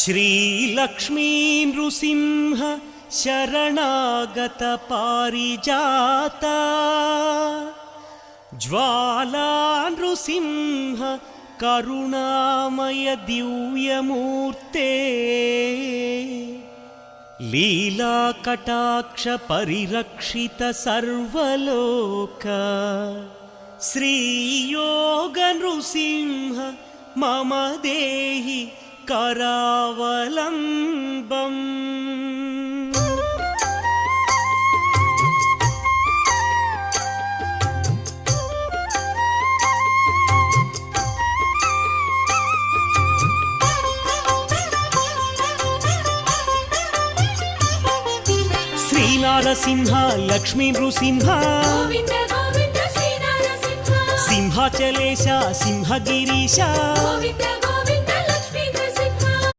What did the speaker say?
श्रीलक्ष्मी नृसिंह शरणागत पारिजाता ज्वाला नृसिंह करुणामय दिव्यमूर्ते लीला कटाक्ष परिरक्षित सर्वलोक श्रीयोग नृसिंह मम देहि करावलम्बम्। श्रीनारसिंह लक्ष्मी नृसिंह गोविंद गोविंद श्रीनारसिंह सिंहाचलेश सिंहगिरीश गोविंद